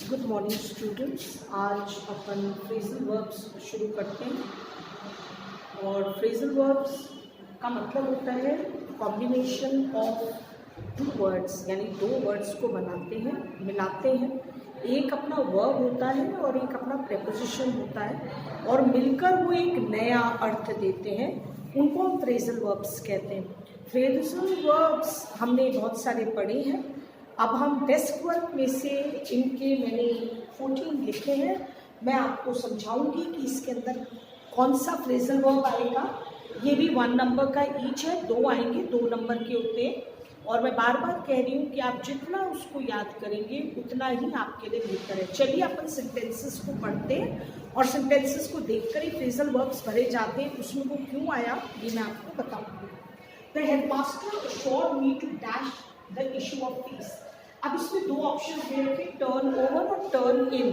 Good morning students. आज अपन phrasal verbs शुरू करते हैं और फ्रेजल वर्ब्स का मतलब होता है कॉम्बिनेशन ऑफ टू वर्ड्स, यानी दो वर्ड्स को बनाते हैं, मिलाते हैं। एक अपना वर्ब होता है और एक अपना प्रेपोजिशन होता है और मिलकर वो एक नया अर्थ देते हैं। उनको हम फ्रेजल वर्ब्स कहते हैं। फ्रेजल वर्ब्स हमने बहुत सारे पढ़े हैं। अब हम डेस्क वर्क में से इनके मैंने 14 लिखे हैं। मैं आपको समझाऊंगी कि इसके अंदर कौन सा फ्रेजल वर्ब आएगा। ये भी 1 नंबर का ईच है, 2 आएंगे, 2 नंबर के होते हैं। और मैं बार बार कह रही हूँ कि आप जितना उसको याद करेंगे उतना ही आपके लिए बेहतर है। चलिए अपन सेंटेंसेस को पढ़ते हैं और सेंटेंसेस को देखकर ही फ्रेजल वर्ब्स भरे जाते हैं। उसमें वो क्यों आया ये मैं आपको बताऊंगी। The headmaster assured me to dash the issue of fees। अब इसमें 2 ऑप्शन दे रखे, टर्न ओवर और टर्न इन।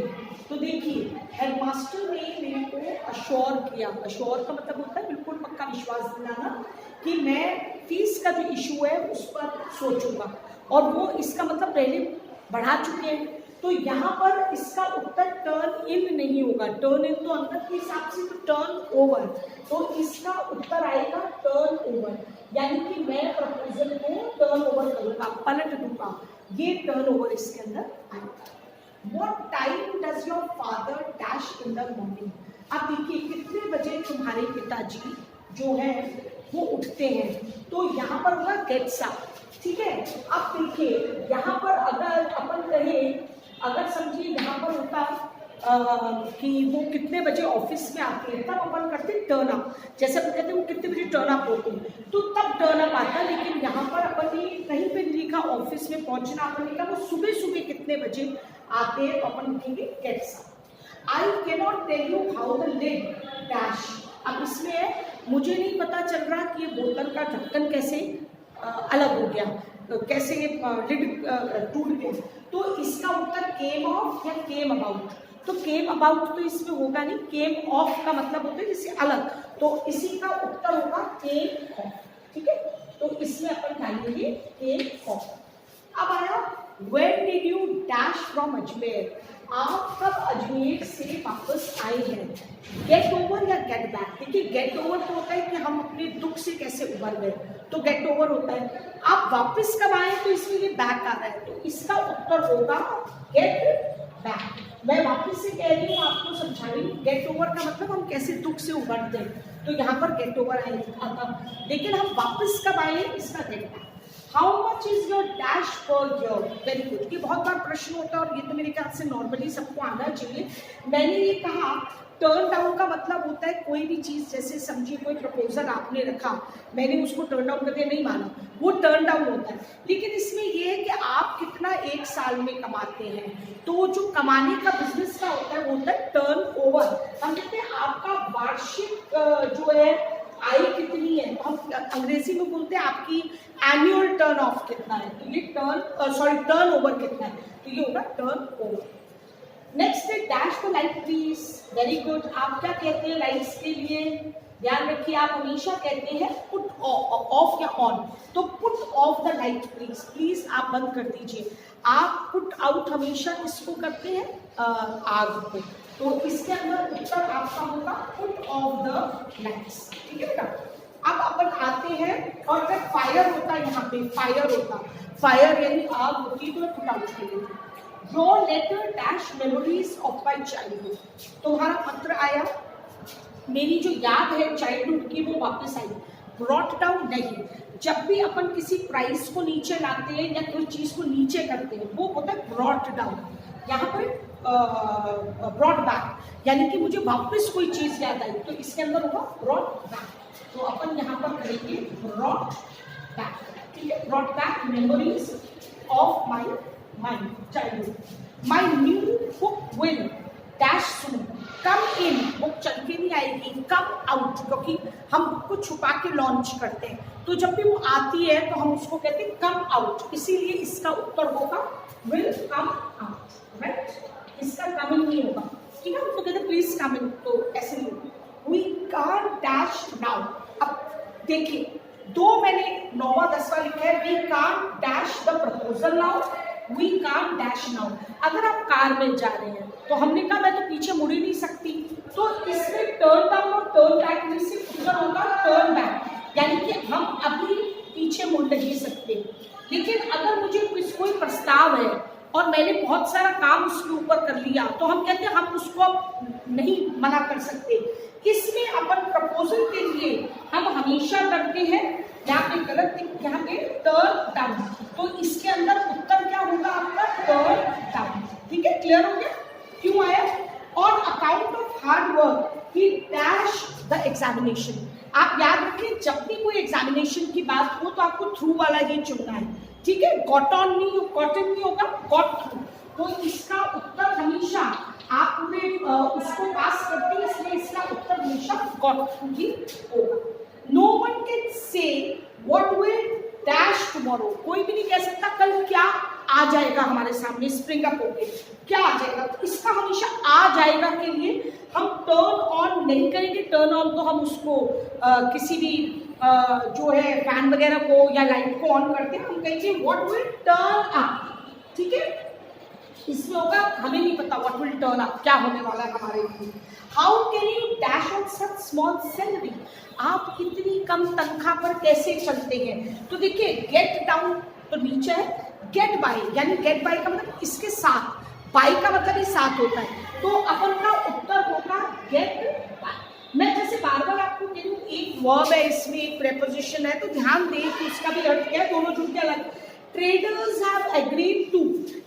तो देखिए हेडमास्टर ने मेरे को अश्योर किया। अश्योर का मतलब होता है बिल्कुल पक्का विश्वास दिलाना कि मैं फीस का जो इशू है उस पर सोचूंगा, और वो इसका मतलब पहले बढ़ा चुके हैं। तो यहाँ पर इसका उत्तर टर्न इन नहीं होगा। टर्न इन तो अंदर के हिसाब से, तो टर्न ओवर। तो इसका उत्तर आएगा टर्न ओवर, यानी कि मैं प्रपोजल को टर्न ओवर करूंगा, पलट दूंगा। ये टर्न ओवर इसके अंदर आएगा। What time does your father dash in the morning? अब देखिए कितने बजे तुम्हारे पिताजी जो है वो उठते हैं। तो यहाँ पर होगा गेट्स अप, ठीक है। अब देखिए यहाँ पर अगर अपन कहें, अगर समझिए यहाँ पर होता कि वो कितने बजे ऑफिस में आते हैं, तब अपन करते टर्न अप। जैसे अपन कहते हैं वो कितने बजे टर्न अप होते हैं, तो तब टर्न अप आता है। लेकिन यहाँ पर अपन ने कहीं पे नहीं लिखा ऑफिस में पहुंचना, अपन लिखा वो सुबह सुबह कितने बजे आते हैं, तो अपन लिखेंगे gets up. I cannot tell you how the lid dash. अब इसमें मुझे नहीं पता चल रहा कि ये बोतल का ढक्कन कैसे अलग हो गया, कैसे लिड टूट गया। तो इसका उत्तर केम ऑफ या केम अबाउट। तो केम अबाउट तो इसमें होगा नहीं, केम ऑफ का मतलब होता है जैसे अलग, तो इसी का उत्तर होगा केम ऑफ, ठीक है। तो इसमें अपन डालेंगे केम ऑफ। अब आया when did you dash from Ajmer. आप कब अजमेर से वापस आए हैं। गेट ओवर या गेट बैक। देखिए गेट ओवर तो होता है कि हम अपने दुख से कैसे उबर गए, तो गेट ओवर होता है। आप वापस कब आए, तो इसमें ये बैक आ रहा है, तो इसका उत्तर होगा गेट बैक। मैं वापस से कह रही हूँ आपको समझा रही हूँ, गेट ओवर का मतलब हम कैसे दुख से उबरते हैं, तो यहाँ पर गेट ओवर आएगा। लेकिन हम वापस कब आए, इसका get back. How much is your dash per year. Very good. ये बहुत बार प्रश्न होता है और ये तो मेरे ख्याल से नॉर्मली सबको आना चाहिए। मैंने ये कहा टर्न डाउन का मतलब होता है कोई भी चीज़, जैसे समझिए कोई प्रपोजल आपने रखा, मैंने उसको टर्न डाउन करके नहीं माना, वो टर्न डाउन होता है। लेकिन इसमें ये है कि आप कितना एक साल में कमाते हैं, तो जो कमाने का बिजनेस का होता है वो होता है टर्न ओवर। हम कहते हैं आपका वार्षिक जो है आय कितनी है, तो हम अंग्रेजी में बोलते हैं आपकी एनुअल टर्न ऑफ कितना है, तो ये टर्न ओवर कितना है, तो ये होगा टर्न ओवर। नेक्स्ट है dash the light please. Very good. आप क्या कहते हैं लाइट्स के लिए, ध्यान रखिए आप हमेशा कहते हैं पुट ऑफ या ऑन, तो put off the light please. Please आप बंद कर दीजिए। आप पुट आउट हमेशा किसको करते हैं, आग को, तो इसके अंदर उत्तर आपका होगा पुट ऑफ द लाइट्स, ठीक है बेटा। अब अपन आते हैं, और अगर फायर होता है, यहाँ पे फायर होता, फायर यानी आग होती, तो पुट आउट करेंगे। Your letter dash memories of my childhood। तुम्हारा पत्र आया, मेरी जो याद है चाइल्डहुड की वो वापस आई। ब्रॉट डाउन नहीं। जब भी अपन किसी प्राइस को नीचे लाते हैं या कोई चीज को नीचे करते हैं वो होता है ब्रॉट डाउन। यहाँ पर ब्रॉट बैक, यानी कि मुझे वापस कोई चीज याद आई, तो इसके अंदर होगा ब्रॉट बैक। तो अपन यहाँ पर करेंगे ब्रॉट बैक, ठीक है। Brought back memories of my childhood। My new book will dash soon come in। Book चल के नहीं आएगी, come out, क्योंकि हम बुक को छुपा के लॉन्च करते हैं, तो जब भी वो आती है तो हम उसको कहते हैं come out, इसीलिए इसका उत्तर होगा will come out, राइट। इसका come in नहीं होगा, ठीक है। हम तो कहते हैं प्लीज come in, तो ऐसे नहीं होगा। We can't dash now। अब देखिए 2 मैंने 9वां 10वां लिखा है। We can't dash the proposal now, we can't can't dash now. अगर आप कार में जा रहे हैं तो हमने कहा मैं तो पीछे मुड़ ही नहीं सकती, तो इसमें टर्न डाउन और टर्न बैक में से उत्तर होगा टर्न बैक, यानी कि हम अभी पीछे मुड़ नहीं सकते। लेकिन अगर मुझे कोई प्रस्ताव है और मैंने बहुत सारा काम उसके ऊपर कर लिया तो हम कहते हैं हम उसको अब नहीं मना कर सकते। इसमें अपन प्रपोजल के लिए हम हमेशा करते हैं, यहाँ पे गलत, यहाँ पे टर्न डाउन, तो इसके अंदर उत्तर क्या होगा आपका टर्न डाउन। ठीक है, क्लियर हो गया क्यों आया? On account of hard work he dash the examination. आप याद रखिए जब भी कोई एग्जामिनेशन की बात हो तो आपको थ्रू वाला ही चुनना है। ठीक है, गॉटन नहीं होगा, गॉट थ्रू। तो इसका उत्तर हमेशा आप पूरे उसको पास करते हैं, इसलिए इसका उत्तर हमेशा गॉट थ्रू ही होगा। No one can say what will dash tomorrow. कोई भी नहीं कह सकता कल क्या आ जाएगा हमारे सामने, स्प्रिंग अप होके क्या आ जाएगा। तो इसका हमेशा आ जाएगा के लिए हम टर्न ऑन नहीं करेंगे। टर्न ऑन तो हम उसको किसी भी जो है फैन वगैरह को या लाइट को ऑन करते हैं, हम कहेंगे व्हाट विल टर्न अप। ठीक है, इसमें होगा हमें नहीं पता व्हाट विल टर्न अप क्या होने वाला है हमारे लिए। How can you dash on such small salary. आप इतनी कम तनख्वाह पर कैसे चलते हैं? तो देखिए गेट डाउन तो नीचे है, गेट बाय यानी गेट बाय का मतलब इसके साथ, बाय का मतलब ही साथ होता है, तो अपन का उत्तर होगा गेट बाय। मैं जैसे बार बार आपको कह रही हूँ एक वर्ब है, इसमें एक प्रेपोजिशन है, तो ध्यान दें कि उसका भी अर्थ क्या है, दोनों जुड़ के अलग। Traders have agreed to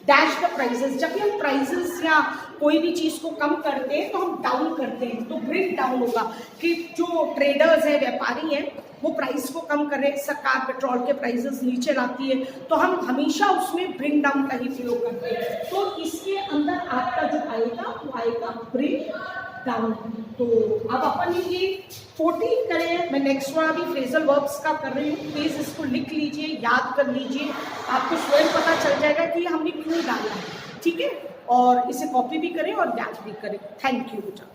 dash the prices. जब भी हम प्राइसेस या कोई भी चीज को कम करते हैं तो हम डाउन करते हैं, तो ब्रिंग डाउन होगा कि जो ट्रेडर्स है, व्यापारी हैं, वो प्राइस को कम कर रहे हैं, सरकार पेट्रोल के प्राइसेस नीचे लाती है, तो हम हमेशा उसमें ब्रिंग डाउन का ही प्रयोग करते हैं। तो इसके अंदर आपका जो आएगा वो आएगा ब्रिंग डाउन। तो अब अपन ये 14 करें, मैं नेक्स्ट वाला भी फ्रेजल वर्ब्स का कर रही हूँ, प्लीज इसको लिख लीजिए, याद कर लीजिए, आपको स्वयं पता चल जाएगा कि हमने क्यों डाला है। ठीक है, और इसे कॉपी भी करें और याद भी करें। थैंक यू बेटा।